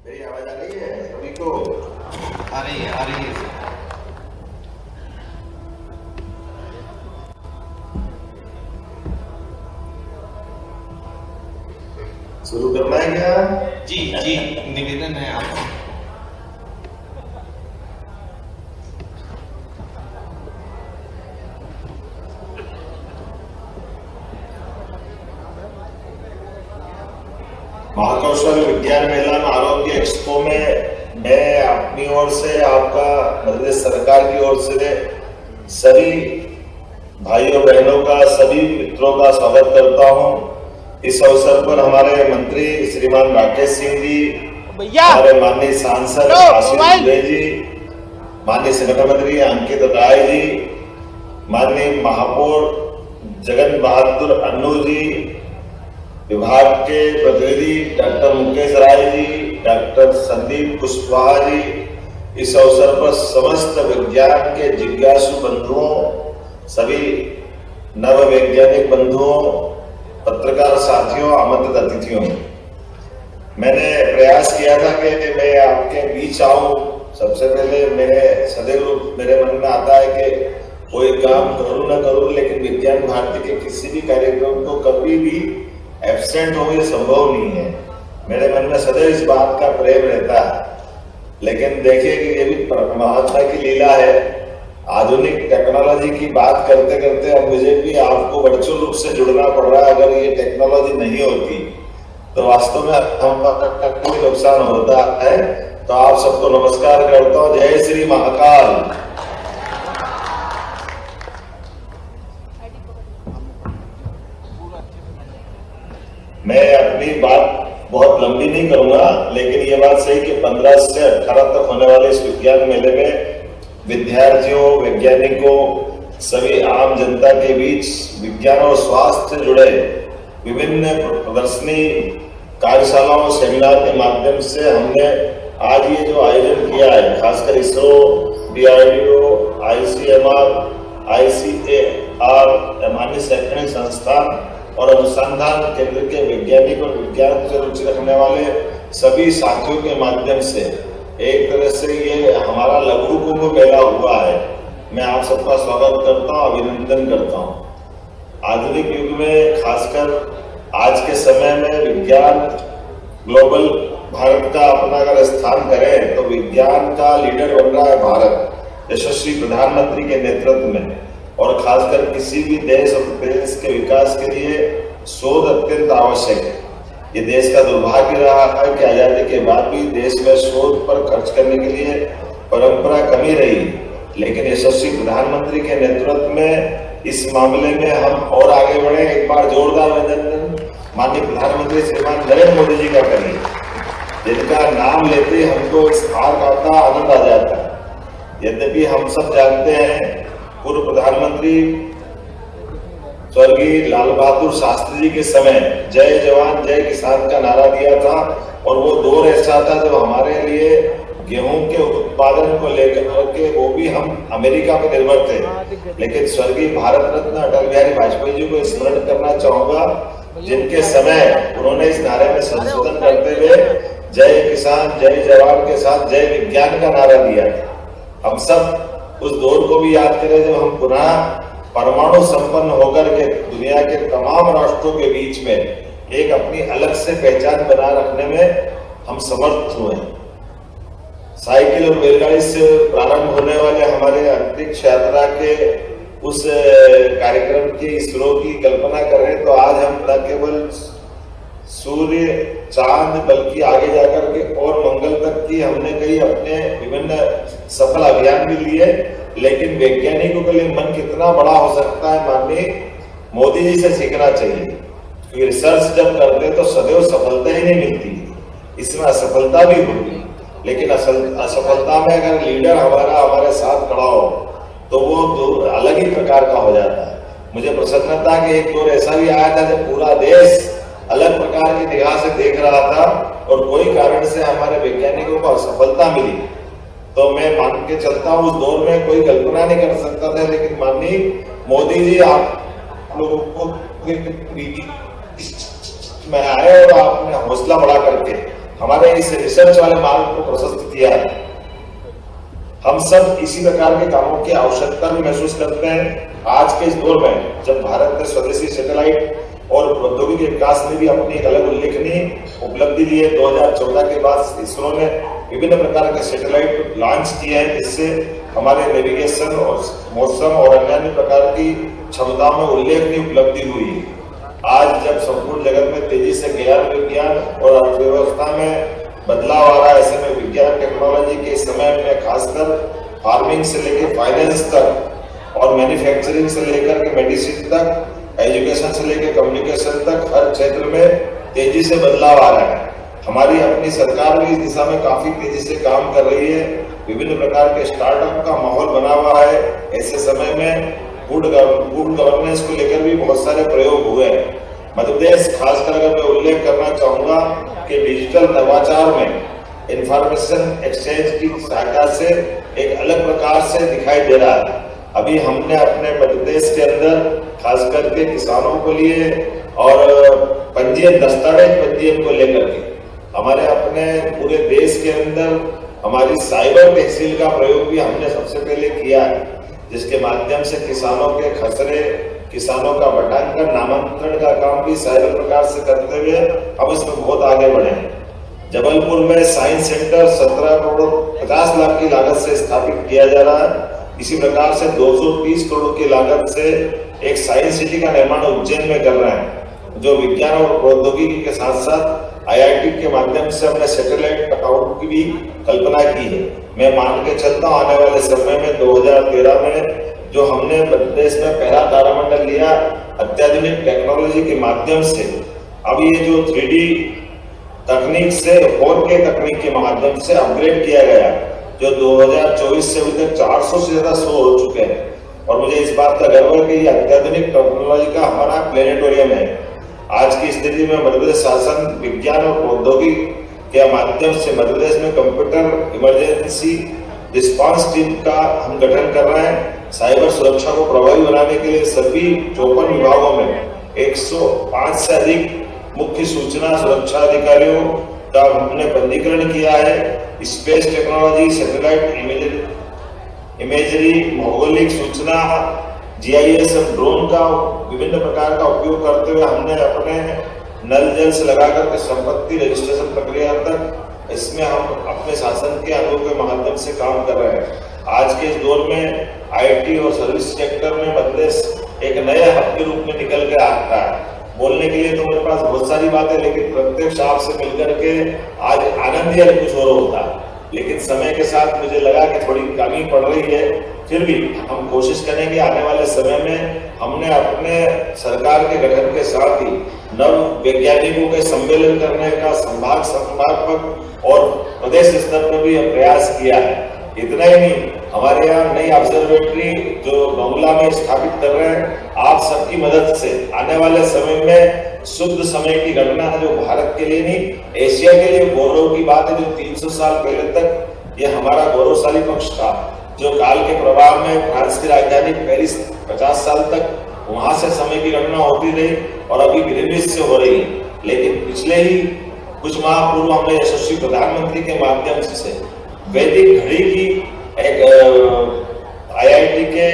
मेरी आवाज आ रही है सभी को? आ रही है, आ रही है। शुरू करना है क्या? जी जी, निवेदन है आपको। महाकौशल विज्ञान मेला में आरोग्य एक्सपो में मैं अपनी ओर से आपका मध्य प्रदेश सरकार की ओर से सभी भाइयों बहनों का, सभी मित्रों का स्वागत करता हूं। इस अवसर पर हमारे मंत्री श्रीमान राकेश सिंह जी, हमारे माननीय सांसद आशीष दुबे जी, माननीय संगठन मंत्री अंकित राय जी, माननीय महापौर जगन बहादुर अन्नू जी, विभाग के प्रतिनिधि डॉक्टर मुकेश राय जी, डॉक्टर संदीप कुशवाहा जी, इस अवसर पर समस्त विज्ञान के जिज्ञासु बंधुओं, सभी नव वैज्ञानिक बंधुओं, पत्रकार साथियों, आमंत्रित अतिथियों, मैंने प्रयास किया था कि मैं आपके बीच आऊं। सबसे पहले मेरे मन में आता है कि कोई काम करूं ना करूं, लेकिन विज्ञान भारती के किसी भी कार्यक्रम को कभी भी एब्सेंट हो, ये संभव नहीं है। मेरे मन में सदैव इस बात का प्रेम रहता है। लेकिन देखिए कि ये भी परमात्मा की लीला है। आधुनिक टेक्नोलॉजी की बात करते करते अब मुझे भी आपको वर्चुअल रूप से जुड़ना पड़ रहा है। अगर ये टेक्नोलॉजी नहीं होती तो वास्तव में हम नुकसान होता है। तो आप सबको नमस्कार करता हूँ। जय श्री महाकाल। मैं अपनी बात बहुत लंबी नहीं करूंगा, लेकिन ये बात सही कि 15 से 18 तक होने वाले इस विज्ञान मेले में विद्यार्थियों, वैज्ञानिकों, सभी आम जनता के बीच विज्ञान और स्वास्थ्य से जुड़े विभिन्न प्रदर्शनी, कार्यशालाओं, सेमिनार के माध्यम से हमने आज ये जो आयोजन किया है, खासकर इसरो, DRDO, ICMR, ICAR, माननीय शैक्षणिक संस्थान और अनुसंधान केंद्र के वैज्ञानिक और विज्ञान से रुचि रखने वाले सभी साथियों के माध्यम से एक तरह से ये हमारा लघु कुंभ मेला हुआ है। मैं आप सबका स्वागत करता हूँ, अभिनंदन करता हूँ। आधुनिक युग में, खासकर आज के समय में, विज्ञान ग्लोबल भारत का अपना अगर स्थान करें तो विज्ञान का लीडर बन रहा है भारत, यशस्वी प्रधानमंत्री के नेतृत्व में। और खासकर किसी भी देश और देश के विकास के लिए शोध अत्यंत आवश्यक है। ये देश का दुर्भाग्य रहा है कि आजादी के बाद भी देश में शोध पर खर्च करने के लिए परंपरा कमी रही, लेकिन यशस्वी प्रधानमंत्री के नेतृत्व में इस मामले में हम और आगे बढ़े। एक बार जोरदार अभिनंदन माननीय प्रधानमंत्री श्रीमान नरेंद्र मोदी जी का करिए, जिनका नाम लेते ही हमको इस हार का आनंद आ जाता है। यद्यपि हम सब जानते हैं पूर्व प्रधानमंत्री स्वर्गीय लाल बहादुर शास्त्री जी के समय जय जवान जय किसान का नारा दिया था, और वो दौर ऐसा था जब हमारे लिए गेहूं के उत्पादन को लेकर के वो भी हम अमेरिका पर निर्भर थे। लेकिन स्वर्गीय भारत रत्न अटल बिहारी वाजपेयी जी को स्मरण करना चाहूंगा, जिनके समय उन्होंने इस नारे में संशोधन करते हुए जय किसान जय जवान के साथ जय विज्ञान का नारा दिया। हम सब उस दौर को भी याद करें जब हम पुनः परमाणु संपन्न होकर के दुनिया के तमाम राष्ट्रों के बीच में एक अपनी अलग से पहचान बना रखने में हम समर्थ हुए। साइकिल और बैलगाड़ी से प्रारंभ होने वाले हमारे अंतरिक्ष यात्रा के उस कार्यक्रम की, इसरो की कल्पना करें तो आज हम न केवल सूर्य, चांद, बल्कि आगे जाकर के और मंगल तक की हमने कई अपने विभिन्न सफल अभियान भी लिए। लेकिन वैज्ञानिकों के लिए मन कितना बड़ा हो सकता है, माननीय मोदी जी से सीखना चाहिए। क्योंकि रिसर्च जब करते तो सदैव सफलता ही नहीं मिलती, इसमें असफलता भी होगी। लेकिन असफलता में अगर लीडर हमारे साथ खड़ा हो तो वो अलग ही प्रकार का हो जाता है। मुझे प्रसन्नता कि एक दौर ऐसा भी आया था जब पूरा देश अलग प्रकार की निगाह से देख रहा था और कोई कारण से हमारे वैज्ञानिकों को असफलता मिली, तो मैं मान के चलता हूँ उस दौर में कोई कल्पना नहीं कर सकता था। लेकिन माननीय मोदी जी आप लोगों को में आए और आपने हौसला बढ़ा करके हमारे इस रिसर्च वाले मार्ग को प्रशस्त किया है। हम सब इसी प्रकार के कामों की आवश्यकता भी महसूस करते हैं। आज के इस दौर में जब भारत ने स्वदेशी सैटेलाइट और प्रौद्योगिकी विकास में भी अपनी एक अलग उल्लेखनीय उपलब्धि ली है। 2014 के बाद इसरो ने विभिन्न प्रकार के सैटेलाइट लॉन्च किए हैं, जिससे हमारे नेविगेशन और मौसम और अन्य प्रकार की क्षमताओं में उल्लेखनीय उपलब्धि हुई है। आज जब संपूर्ण जगत में तेजी से ज्ञान विज्ञान और अर्थव्यवस्था में बदलाव आ रहा है, ऐसे में विज्ञान टेक्नोलॉजी के समय में खासकर फार्मिंग से लेकर फाइनेंस तक और मैन्युफैक्चरिंग से लेकर के मेडिसिन तक, एजुकेशन से लेकर कम्युनिकेशन तक हर क्षेत्र में तेजी से बदलाव आ रहा है। हमारी अपनी सरकार भी इस दिशा में काफी तेजी से काम कर रही है। विभिन्न प्रकार के स्टार्टअप का माहौल बना हुआ है। ऐसे समय में गुड गवर्नेंस को लेकर भी बहुत सारे प्रयोग हुए हैं। मध्य प्रदेश खासकर अगर मैं उल्लेख करना चाहूंगा कि डिजिटल नवाचार में इंफॉर्मेशन एक्सचेंज की सहायता से एक अलग प्रकार से दिखाई दे रहा है। अभी हमने अपने मध्य प्रदेश के अंदर खास करके किसानों को लिए और पंजीयन दस्तावेज पंजीयन को लेकर के हमारे अपने पूरे देश के अंदर हमारी साइबर तहसील का प्रयोग भी हमने सबसे पहले किया है, जिसके माध्यम से किसानों के खसरे, किसानों का बटांकन, नामांकन का काम भी साइबर प्रकार से करते हुए हम इसमें बहुत आगे बढ़े हैं। जबलपुर में साइंस सेंटर 17 करोड़ 50 लाख की लागत से स्थापित किया जा रहा है। इसी प्रकार से 230 करोड़ की लागत से एक साइंस सिटी का निर्माण उज्जैन में कर रहे हैं, जो विज्ञान और प्रौद्योगिकी के साथ साथ IIT के माध्यम से हमने सैटेलाइट अकाउंट की भी कल्पना की है। मैं मान के चलता हूँ आने वाले समय में 2013 में जो हमने प्रदेश में पहला तारामंडल लिया अत्याधुनिक टेक्नोलॉजी के माध्यम से, अब ये जो 3D तकनीक से 4K तकनीक के माध्यम से अपग्रेड किया गया, जो 2024 से अभी तक 400 से ज्यादा शो हो चुके हैं। और मुझे इस बात का गर्व है कि ये अत्याधुनिक टेक्नोलॉजी का हमारा प्लेनेटोरियम है। आज की स्थिति में मध्य प्रदेश शासन विज्ञान और प्रौद्योगिकी के माध्यम से मध्य प्रदेश में कंप्यूटर इमरजेंसी रिस्पांस टीम का हम गठन कर रहे हैं। साइबर सुरक्षा को प्रभावी बनाने के लिए सभी 54 विभागों में 105 से अधिक मुख्य सूचना सुरक्षा अधिकारियों का हमने पंजीकरण किया है। स्पेस टेक्नोलॉजी, सैटेलाइट इमेजरी, भौगोलिक सूचना, GIS और ड्रोन का विभिन्न प्रकार का उपयोग करते हुए हमने अपने नल जल से लगा करके संपत्ति रजिस्ट्रेशन प्रक्रिया तक इसमें हम अपने शासन के अंगों के माध्यम से काम कर रहे हैं। आज के इस दौर में IT और सर्विस सेक्टर में मध्य प्रदेश एक नए हब के रूप में निकल के आता है। बोलने के लिए तो मेरे पास बहुत सारी बातें, लेकिन प्रत्यक्ष आपसे मिलकर के आज आनंद ही कुछ और होता है। लेकिन समय के साथ मुझे लगा कि थोड़ी कमी पड़ रही है, फिर भी हम कोशिश करेंगे आने वाले समय में हमने अपने सरकार के गठन के साथ ही नव वैज्ञानिकों के सम्मेलन करने का संभागात्मक और प्रदेश स्तर पर भी प्रयास किया है। इतना ही नहीं, हमारे यहाँ नई ऑब्जर्वेटरी जो बंगला में स्थापित कर रहे हैं, आप सबकी मदद से आने वाले समय में शुद्ध समय की गणना जो भारत के लिए नहीं एशिया के लिए गौरव की बात है। जो 300 साल पहले तक ये हमारा गौरवशाली पक्ष था, जो काल के प्रभाव में फ्रांस की राजधानी पेरिस 50 साल तक वहां से समय की गणना होती रही और अभी ग्रीनिच से हो रही है। लेकिन पिछले ही कुछ माह पूर्व हमने यशस्वी प्रधानमंत्री के माध्यम से वैदिक घड़ी की एक IIT के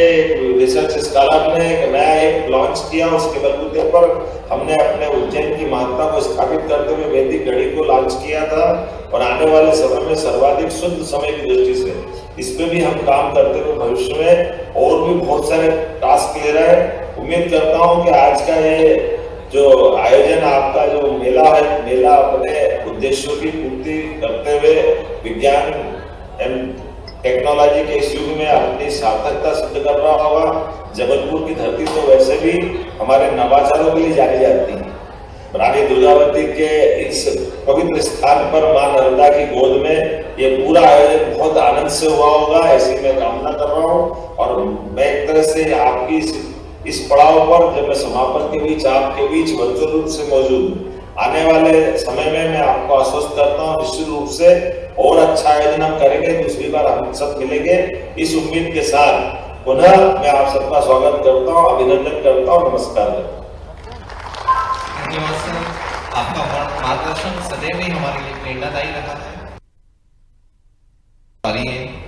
रिसर्च स्कॉलर ने एक नया ऐप लॉन्च किया। उसके बलबूते पर हमने अपने उज्जैन की महत्ता को स्थापित करते हुए वैदिक घड़ी को लॉन्च किया था और आने वाले समय में सर्वाधिक शुद्ध समय की दृष्टि से इस पे भी हम काम करते हुए भविष्य में और भी बहुत सारे टास्क ले रहे हैं। उम्मीद करता हूं कि आज का ये जो आयोजन, आपका जो मेला है, मेला अपने उद्देश्यों की पूर्ति करते हुए विज्ञान एवं टेक्नोलॉजी के इस युग में अपनी सार्थकता सिद्ध कर रहा होगा। जबलपुर की धरती तो वैसे भी हमारे नवाचारों के लिए जानी जाती है। रानी दुर्गावती के इस पवित्र स्थान पर मां नर्मदा की गोद में ये पूरा आयोजन बहुत आनंद से हुआ होगा, ऐसी मैं कामना कर रहा हूँ। और मैं एक तरह से आपकी इस पड़ाव पर जब मैं समापन के बीच आपके बीच वर्चुअल रूप से मौजूद आने वाले समय में मैं आपको आश्वस्त करता हूँ निश्चित रूप से और अच्छा आयोजन हम करेंगे। दूसरी बार हम सब मिलेंगे इस उम्मीद के साथ पुनः मैं आप सबका स्वागत करता हूँ, अभिनंदन करता हूँ, नमस्कार करता हूँ। धन्यवाद सर, आपका मार्गदर्शन सदैव ही हमारे लिए प्रेरणादायी रहा है। आ रही है